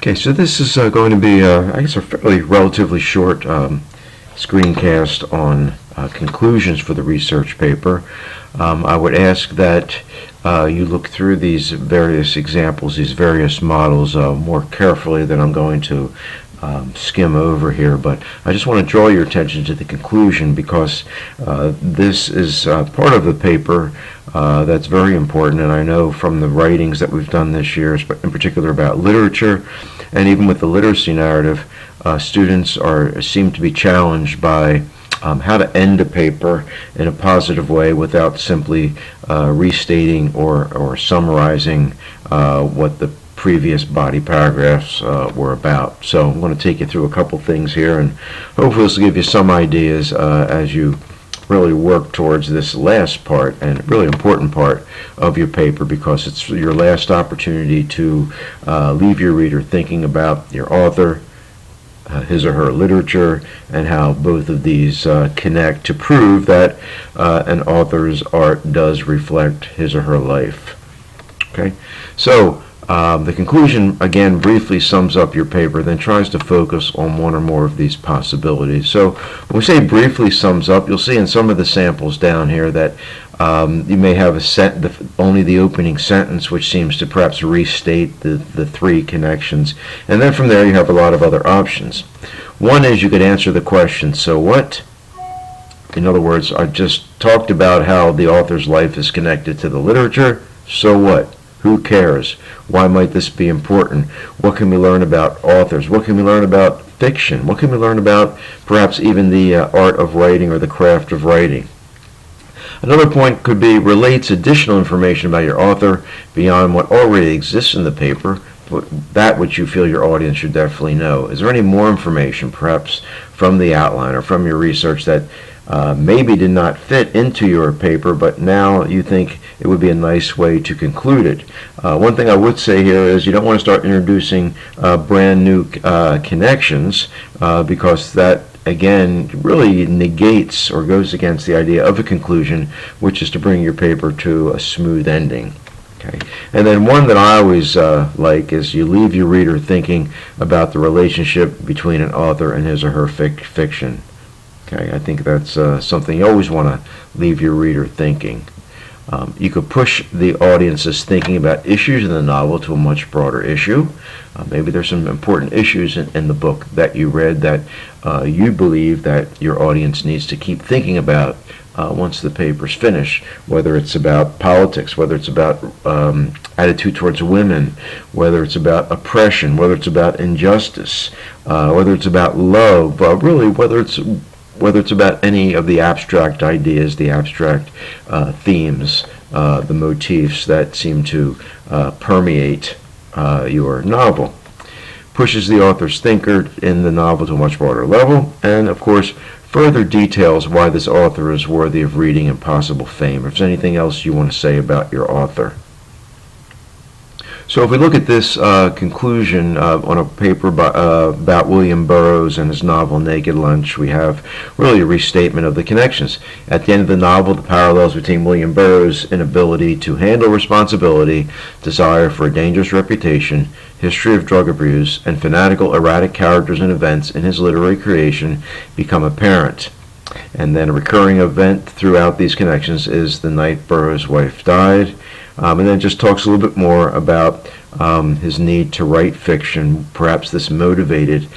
Okay, so this is going to be, I guess, a fairly relatively short screencast on conclusions for the research paper. I would ask that you look through these various examples, these various models more carefully than I'm going to skim over here, but I just want to draw your attention to the conclusion because this is part of the paper that's very important, and I know from the writings that we've done this year, in particular about literature, and even with the literacy narrative, students seem to be challenged by how to end a paper in a positive way without simply restating or summarizing what the previous body paragraphs were about. So I'm going to take you through a couple things here, and hopefully this will give you some ideas as you really work towards this last part and really important part of your paper, because it's your last opportunity to leave your reader thinking about your author, his or her literature, and how both of these connect to prove that an author's art does reflect his or her life. Okay, so the conclusion, again, briefly sums up your paper, then tries to focus on one or more of these possibilities. So when we say briefly sums up, you'll see in some of the samples down here that you may have only the opening sentence, which seems to perhaps restate the three connections. And then from there you have a lot of other options. One is you could answer the question, so what? In other words, I just talked about how the author's life is connected to the literature. So what? Who cares? Why might this be important? What can we learn about authors? What can we learn about fiction? What can we learn about perhaps even the art of writing or the craft of writing? Another point could be relates additional information about your author beyond what already exists in the paper, that which you feel your audience should definitely know. Is there any more information, perhaps from the outline or from your research, that maybe did not fit into your paper, but now you think it would be a nice way to conclude it? One thing I would say here is you don't want to start introducing brand new connections because that, again, really negates or goes against the idea of a conclusion, which is to bring your paper to a smooth ending. Okay. And then one that I always like is you leave your reader thinking about the relationship between an author and his or her fiction. Okay, I think that's something you always want to leave your reader thinking. You could push the audience's thinking about issues in the novel to a much broader issue. Maybe there's some important issues in the book that you read that you believe that your audience needs to keep thinking about once the paper's finished, whether it's about politics, whether it's about attitude towards women, whether it's about oppression, whether it's about injustice, whether it's about love, really whether it's about any of the abstract ideas, the abstract themes, the motifs that seem to permeate your novel. Pushes the author's thinker in the novel to a much broader level, and of course further details why this author is worthy of reading and possible fame. If there's anything else you want to say about your author. So if we look at this conclusion on a paper about William Burroughs and his novel Naked Lunch, we have really a restatement of the connections. At the end of the novel, the parallels between William Burroughs' inability to handle responsibility, desire for a dangerous reputation, history of drug abuse, and fanatical, erratic characters and events in his literary creation become apparent. And then a recurring event throughout these connections is the night Burroughs' wife died. And then just talks a little bit more about his need to write fiction. Perhaps this motivated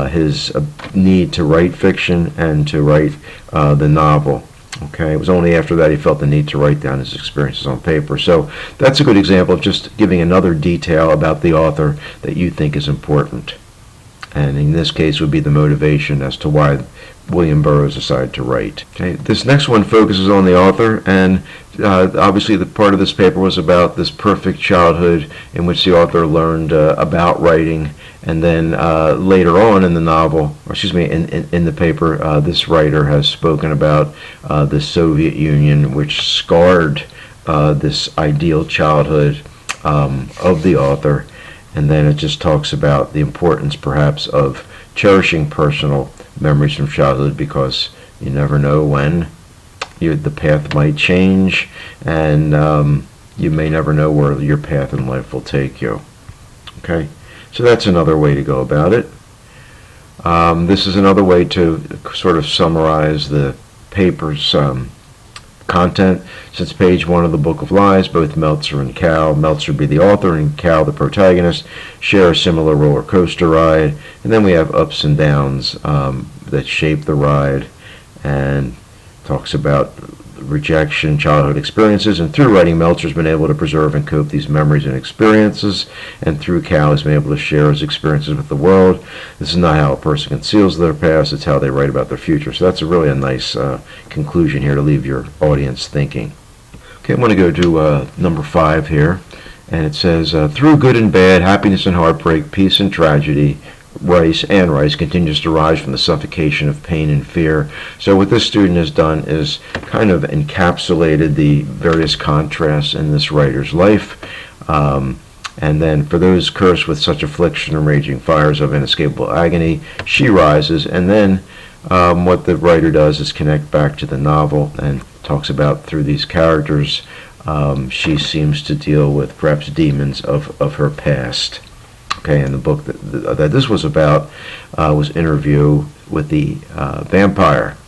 his need to write fiction and to write the novel. Okay, it was only after that he felt the need to write down his experiences on paper. So that's a good example of just giving another detail about the author that you think is important. And in this case would be the motivation as to why William Burroughs decided to write. Okay, this next one focuses on the author, and obviously the part of this paper was about this perfect childhood in which the author learned about writing, and then later on in the novel, or excuse me, in the paper, this writer has spoken about the Soviet Union, which scarred this ideal childhood of the author. And then it just talks about the importance perhaps of cherishing personal memories from childhood, because you never know when the path might change, and you may never know where your path in life will take you. Okay, So that's another way to go about it. This is another way to sort of summarize the paper's content. Since page 1 of the Book of Lies, both Meltzer and Cal, Meltzer be the author and Cal the protagonist, share a similar roller coaster ride, and then we have ups and downs that shape the ride, and talks about rejection, childhood experiences, and through writing, Meltzer's been able to preserve and cope these memories and experiences, and through Cal, he's been able to share his experiences with the world. This is not how a person conceals their past, it's how they write about their future. So that's really a nice conclusion here to leave your audience thinking. Okay, I'm going to go to number 5 here, and it says, through good and bad, happiness and heartbreak, peace and tragedy, Rice continues to rise from the suffocation of pain and fear. So what this student has done is kind of encapsulated the various contrasts in this writer's life. And then for those cursed with such affliction and raging fires of inescapable agony, she rises. And then what the writer does is connect back to the novel and talks about through these characters, she seems to deal with perhaps demons of her past. Okay, and the book that this was about was Interview with the Vampire.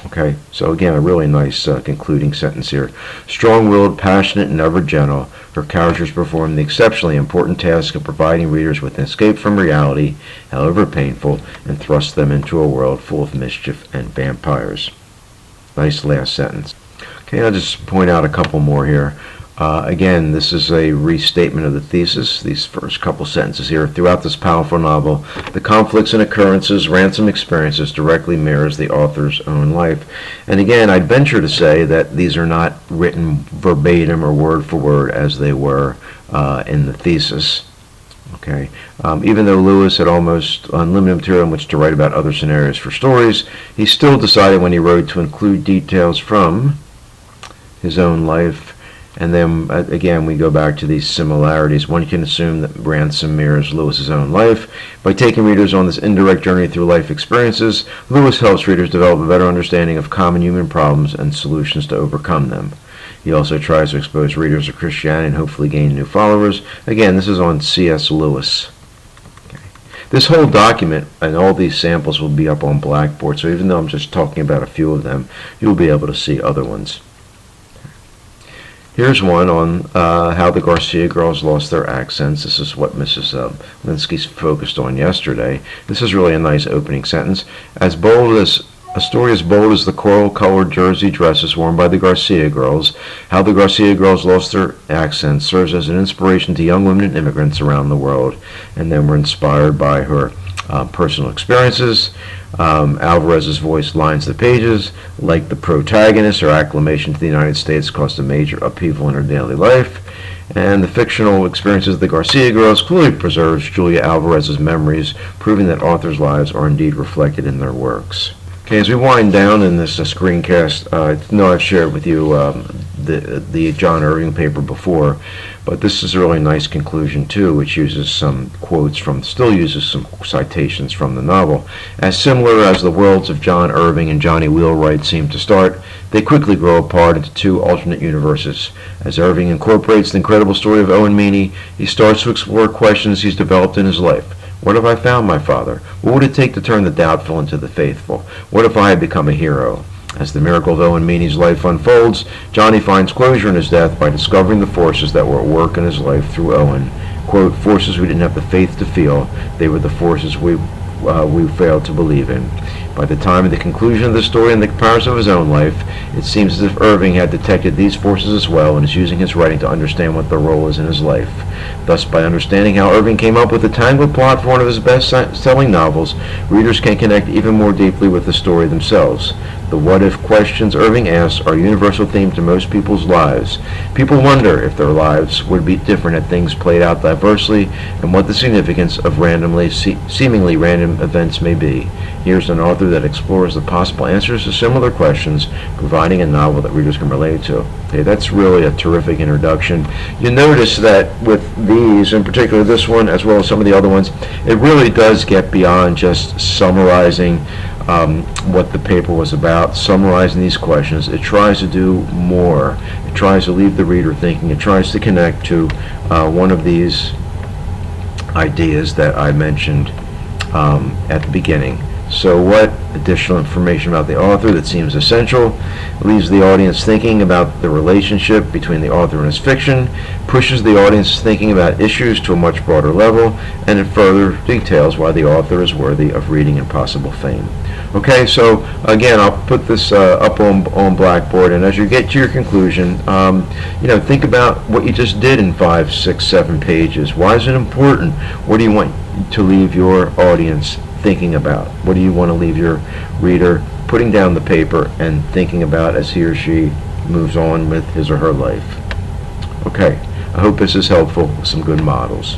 Okay, so again, a really nice concluding sentence here. Strong-willed, passionate, and ever gentle, her characters perform the exceptionally important task of providing readers with an escape from reality, however painful, and thrust them into a world full of mischief and vampires. Nice last sentence. Okay, I'll just point out a couple more here. Again, this is a restatement of the thesis, these first couple sentences here. Throughout this powerful novel, the conflicts and occurrences, ransom experiences directly mirrors the author's own life. And again, I'd venture to say that these are not written verbatim or word for word as they were in the thesis. Okay. Even though Lewis had almost unlimited material in which to write about other scenarios for stories, he still decided when he wrote to include details from his own life. And then, again, we go back to these similarities. One can assume that Ransom mirrors Lewis's own life. By taking readers on this indirect journey through life experiences, Lewis helps readers develop a better understanding of common human problems and solutions to overcome them. He also tries to expose readers to Christianity and hopefully gain new followers. Again, this is on C.S. Lewis. Okay. This whole document and all these samples will be up on Blackboard, so even though I'm just talking about a few of them, you'll be able to see other ones. Here's one on how the Garcia girls lost their accents. This is what Mrs. Linsky focused on yesterday. This is really a nice opening sentence. A story as bold as the coral-colored jersey dresses worn by the Garcia girls, how the Garcia girls lost their accents, serves as an inspiration to young women and immigrants around the world. And then we're inspired by her personal experiences. Alvarez's voice lines the pages. Like the protagonist, her acclamation to the United States caused a major upheaval in her daily life. And the fictional experiences of the Garcia girls clearly preserves Julia Alvarez's memories, proving that authors' lives are indeed reflected in their works. Okay, as we wind down in this screencast, I know I've shared with you the John Irving paper before, but this is a really nice conclusion too, which uses some quotes still uses some citations from the novel. As similar as the worlds of John Irving and Johnny Wheelwright seem to start, they quickly grow apart into two alternate universes. As Irving incorporates the incredible story of Owen Meany, he starts to explore questions he's developed in his life. What if I found my father? What would it take to turn the doubtful into the faithful? What if I had become a hero? As the miracle of Owen Meany's life unfolds, Johnny finds closure in his death by discovering the forces that were at work in his life through Owen. Quote, forces we didn't have the faith to feel. They were the forces we failed to believe in. By the time of the conclusion of the story and the comparison of his own life, it seems as if Irving had detected these forces as well and is using his writing to understand what their role is in his life. Thus, by understanding how Irving came up with the tangled plot for one of his best-selling novels, readers can connect even more deeply with the story themselves. The what-if questions Irving asks are a universal theme to most people's lives. People wonder if their lives would be different had things played out diversely and what the significance of seemingly random events may be. Here's an author that explores the possible answers to similar questions, providing a novel that readers can relate to. Okay, that's really a terrific introduction. You notice that with these, in particular this one, as well as some of the other ones, it really does get beyond just summarizing what the paper was about, summarizing these questions. It tries to do more. It tries to leave the reader thinking. It tries to connect to one of these ideas that I mentioned at the beginning. So what additional information about the author that seems essential leaves the audience thinking about the relationship between the author and his fiction, pushes the audience thinking about issues to a much broader level, and it further details why the author is worthy of reading and possible fame. Okay, so again, I'll put this up on Blackboard, and as you get to your conclusion, think about what you just did in 5, 6, 7 pages. Why is it important? What do you want to leave your audience thinking about? What do you want to leave your reader putting down the paper and thinking about as he or she moves on with his or her life? Okay, I hope this is helpful with some good models.